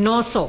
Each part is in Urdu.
900।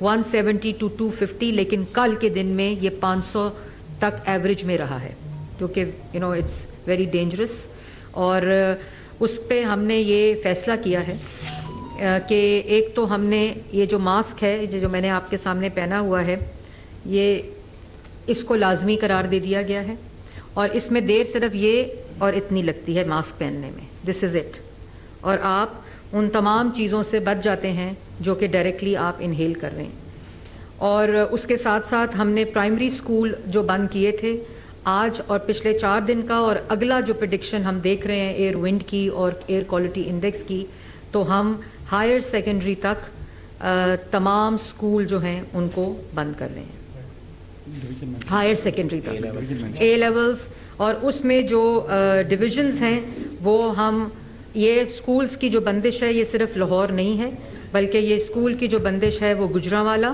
170 to 250, لیکن کل کے دن میں یہ 500 تک ایوریج میں رہا ہے، کیونکہ اٹس ویری ڈینجرس. اور اس پہ ہم نے یہ فیصلہ کیا ہے کہ ایک تو ہم نے یہ جو ماسک ہے جو میں نے آپ کے سامنے پہنا ہوا ہے، یہ اس کو لازمی قرار دے دیا گیا ہے، اور اس میں دیر صرف یہ اور اتنی لگتی ہے ماسک پہننے میں، دس از اٹ. اور آپ ان تمام چیزوں سے بچ جاتے ہیں جو کہ ڈائریکٹلی آپ انہیل کر رہے ہیں. اور اس کے ساتھ ساتھ ہم نے پرائمری اسکول جو بند کیے تھے آج اور پچھلے 4 دن کا، اور اگلا جو پریڈکشن ہم دیکھ رہے ہیں ایئر ونڈ کی اور ایئر کوالٹی انڈیکس کی، تو ہم ہائر سیکنڈری تک تمام اسکول جو ہیں ان کو بند کر رہے ہیں، ہائر سیکنڈری تک اے لیولز. اور اس میں جو ڈویژنز ہیں وہ ہم، یہ اسکولز کی جو بندش ہے یہ صرف لاہور نہیں ہے، بلکہ یہ اسکول کی جو بندش ہے وہ گجرانوالہ،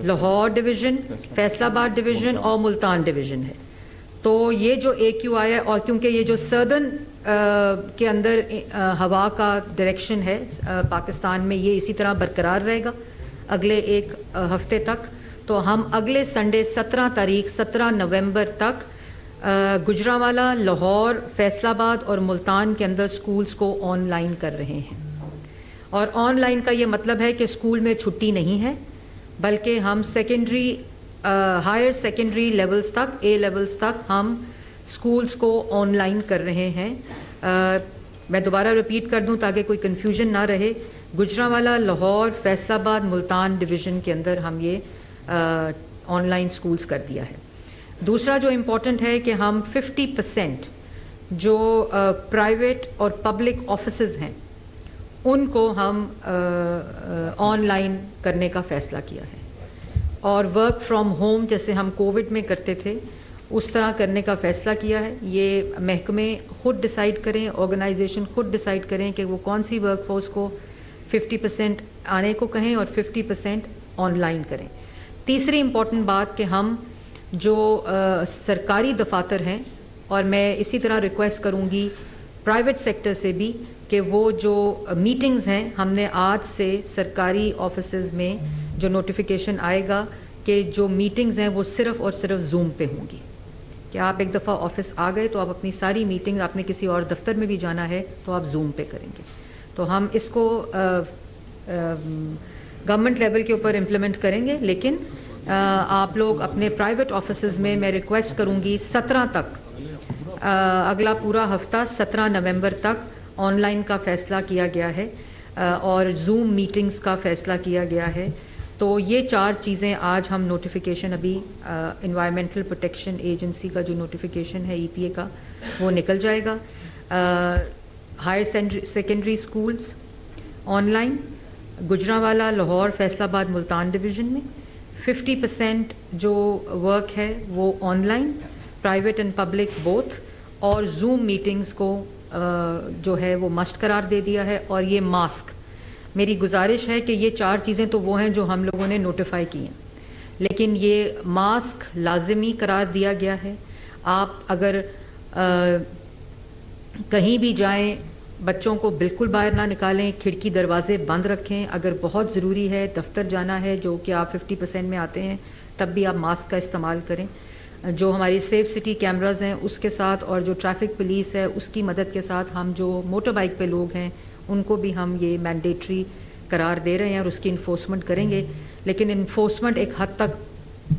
لاہور ڈویژن، فیصل آباد ڈویژن اور ملتان ڈویژن ہے. تو یہ جو اے کیو آئی ہے، اور کیونکہ یہ جو سردرن کے اندر ہوا کا ڈائریکشن ہے پاکستان میں، یہ اسی طرح برقرار رہے گا اگلے ایک ہفتے تک، تو ہم اگلے سنڈے 17 نومبر تک گجرانوالہ، لاہور، فیصل آباد اور ملتان کے اندر سکولز کو آن لائن کر رہے ہیں. اور آن لائن کا یہ مطلب ہے کہ اسکول میں چھٹی نہیں ہے، بلکہ ہم سیکنڈری، ہائر سیکنڈری لیولز تک، اے لیولز تک ہم اسکولز کو آن لائن کر رہے ہیں. میں دوبارہ رپیٹ کر دوں تاکہ کوئی کنفیوژن نہ رہے، گجرانوالہ، لاہور، فیصل آباد، ملتان ڈویژن کے اندر ہم یہ آن لائن اسکولز کر دیا ہے. دوسرا جو امپورٹنٹ ہے کہ ہم 50% جو پرائیویٹ اور پبلک آفیسز ہیں ان کو ہم آن لائن کرنے کا فیصلہ کیا ہے، اور ورک فرام ہوم جیسے ہم کووڈ میں کرتے تھے اس طرح کرنے کا فیصلہ کیا ہے. یہ محکمے خود ڈیسائیڈ کریں، آرگنائزیشن خود ڈیسائیڈ کریں کہ وہ کون سی ورک فورس کو 50% آنے کو کہیں اور 50% آن لائن کریں. تیسری امپورٹنٹ بات کہ ہم جو سرکاری دفاتر ہیں، اور میں اسی طرح ریکویسٹ کروں گی پرائیویٹ سیکٹر سے بھی کہ وہ جو میٹنگز ہیں، ہم نے آج سے سرکاری آفیسز میں جو نوٹیفیکیشن آئے گا کہ جو میٹنگز ہیں وہ صرف اور صرف زوم پہ ہوں گی، کہ آپ ایک دفعہ آفس آ گئے تو آپ اپنی ساری میٹنگ، آپ نے کسی اور دفتر میں بھی جانا ہے تو آپ زوم پہ کریں گے. تو ہم اس کو گورنمنٹ لیول کے اوپر امپلیمنٹ کریں گے، لیکن آپ لوگ اپنے پرائیویٹ آفیسز میں، میں ریکویسٹ کروں گی 17 تک، اگلا پورا ہفتہ 17 نومبر تک آن لائن کا فیصلہ کیا گیا ہے اور زوم میٹنگز کا فیصلہ کیا گیا ہے. تو یہ 4 چیزیں آج ہم نوٹیفیکیشن، ابھی انوائرمنٹل پروٹیکشن ایجنسی کا جو نوٹیفیکیشن ہے EPA کا وہ نکل جائے گا. Higher secondary schools online, Gujranwala, Lahore, Faisalabad, Multan division میں 50% جو ورک ہے وہ online, private and public booth, اور زوم میٹنگز کو جو ہے وہ مسٹ قرار دے دیا ہے. اور یہ ماسک، میری گزارش ہے کہ یہ 4 چیزیں تو وہ ہیں جو ہم لوگوں نے نوٹیفائی کی ہیں، لیکن یہ ماسک لازمی قرار دیا گیا ہے. آپ اگر کہیں بھی جائیں بچوں کو بالکل باہر نہ نکالیں، کھڑکی دروازے بند رکھیں. اگر بہت ضروری ہے، دفتر جانا ہے جو کہ آپ 50% میں آتے ہیں، تب بھی آپ ماسک کا استعمال کریں. جو ہماری سیف سٹی کیمراز ہیں اس کے ساتھ، اور جو ٹریفک پولیس ہے اس کی مدد کے ساتھ، ہم جو موٹر بائک پہ لوگ ہیں ان کو بھی ہم یہ مینڈیٹری قرار دے رہے ہیں اور اس کی انفورسمنٹ کریں گے. لیکن انفورسمنٹ ایک حد تک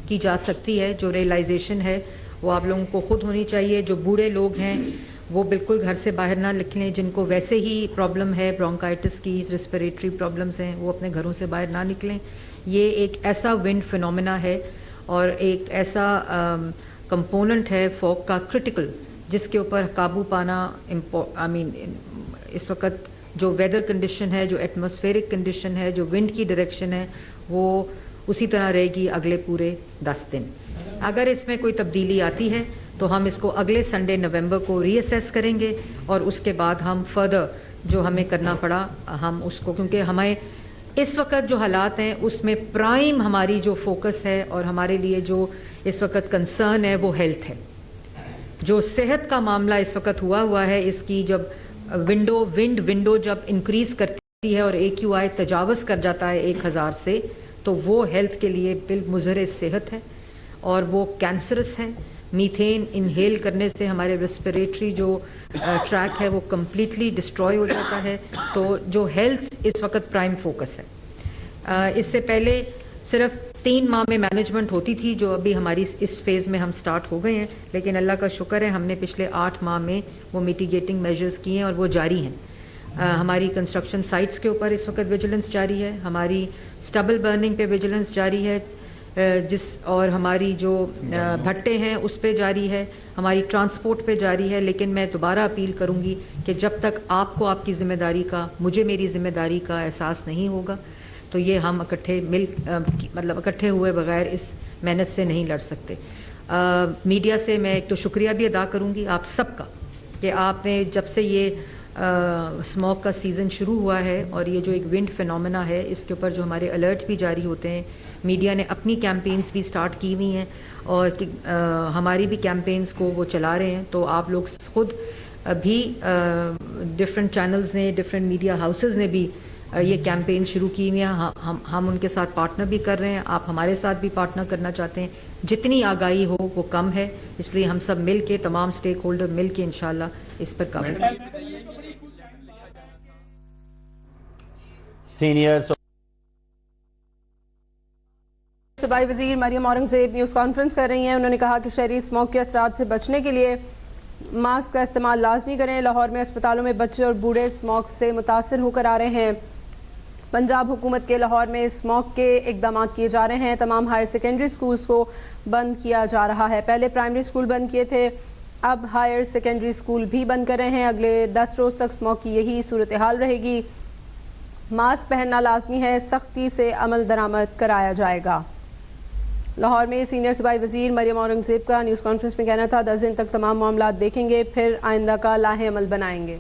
کی جا سکتی ہے، جو ریئلائزیشن ہے وہ آپ لوگوں کو خود ہونی چاہیے. جو بوڑھے لوگ ہیں وہ بالکل گھر سے باہر نہ نکلیں، جن کو ویسے ہی پرابلم ہے، برونکائٹس کی، ریسپیریٹری پرابلمز ہیں، وہ اپنے گھروں سے باہر نہ نکلیں. یہ ایک ایسا ونڈ فنومینا ہے اور ایک ایسا کمپوننٹ ہے فوگ کا کرٹیکل، جس کے اوپر قابو پانا اس وقت جو ویدر کنڈیشن ہے، جو ایٹماسفیرک کنڈیشن ہے، جو ونڈ کی ڈائریکشن ہے، وہ اسی طرح رہے گی اگلے پورے 10 دن. اگر اس میں کوئی تبدیلی آتی ہے تو ہم اس کو اگلے سنڈے نومبر کو ری اسیس کریں گے، اور اس کے بعد ہم فردر جو ہمیں کرنا پڑا ہم اس کو، کیونکہ ہمیں اس وقت جو حالات ہیں اس میں پرائم ہماری جو فوکس ہے اور ہمارے لیے جو اس وقت کنسرن ہے وہ ہیلتھ ہے. جو صحت کا معاملہ اس وقت ہوا ہے، اس کی جب ونڈو جب انکریز کرتی ہے اور AQI تجاوز کر جاتا ہے 1000 سے، تو وہ ہیلتھ کے لیے مضر صحت ہے اور وہ کینسرس ہے. میتھین انہیل کرنے سے ہمارے ریسپریٹری جو ٹریک ہے وہ کمپلیٹلی ڈسٹروائے ہو جاتا ہے. تو جو ہیلتھ اس وقت پرائم فوکس ہے. اس سے پہلے صرف 3 ماہ میں مینجمنٹ ہوتی تھی جو ابھی ہماری اس فیز میں ہم سٹارٹ ہو گئے ہیں, لیکن اللہ کا شکر ہے ہم نے پچھلے 8 ماہ میں وہ میٹیگیٹنگ میجرز کیے ہیں اور وہ جاری ہیں. ہماری کنسٹرکشن سائٹس کے اوپر اس وقت ویجیلنس جاری ہے, ہماری سٹبل برننگ پہ ویجیلنس جاری ہے, اور ہماری جو بھٹے ہیں اس پہ جاری ہے, ہماری ٹرانسپورٹ پہ جاری ہے. لیکن میں دوبارہ اپیل کروں گی کہ جب تک آپ کو آپ کی ذمہ داری کا, مجھے میری ذمہ داری کا احساس نہیں ہوگا تو یہ ہم اکٹھے ہوئے بغیر اس محنت سے نہیں لڑ سکتے. میڈیا سے میں ایک تو شکریہ بھی ادا کروں گی آپ سب کا کہ آپ نے جب سے یہ اسموک کا سیزن شروع ہوا ہے اور یہ جو ایک ونڈ فینومینا ہے اس کے اوپر جو ہمارے الرٹ بھی جاری ہوتے ہیں, میڈیا نے اپنی کیمپینز بھی سٹارٹ کی ہوئی ہیں اور ہماری بھی کیمپینز کو وہ چلا رہے ہیں. تو آپ لوگ خود بھی ڈفرینٹ چینلز نے, ڈفرینٹ میڈیا ہاؤسز نے بھی یہ کیمپین شروع کی ہوئی ہیں. ہم ان کے ساتھ پارٹنر بھی کر رہے ہیں, آپ ہمارے ساتھ بھی پارٹنر کرنا چاہتے ہیں. جتنی آگاہی ہو وہ کم ہے, اس لیے ہم سب مل کے, تمام سٹیک ہولڈر مل کے انشاءاللہ اس پر کام کریں. سینئر صوبائی وزیر مریم اورنگزیب نیوز کانفرنس کر رہی ہیں. انہوں نے کہا کہ شہری اسموک کے اثرات سے بچنے کے لیے ماسک کا استعمال لازمی کریں. لاہور میں اسپتالوں میں بچے اور بوڑھے اسموک سے متاثر ہو کر آ رہے ہیں. پنجاب حکومت کے لاہور میں اسموک کے اقدامات کیے جا رہے ہیں. تمام ہائر سیکنڈری سکولز کو بند کیا جا رہا ہے. پہلے پرائمری سکول بند کیے تھے, اب ہائر سیکنڈری سکول بھی بند کر رہے ہیں. اگلے 10 روز تک اسموک کی یہی صورتحال رہے گی. ماسک پہننا لازمی ہے, سختی سے عمل درآمد کرایا جائے گا. لاہور میں سینئر صوبائی وزیر مریم اورنگزیب کا نیوز کانفرنس میں کہنا تھا 10 دن تک تمام معاملات دیکھیں گے, پھر آئندہ کا لاہے عمل بنائیں گے.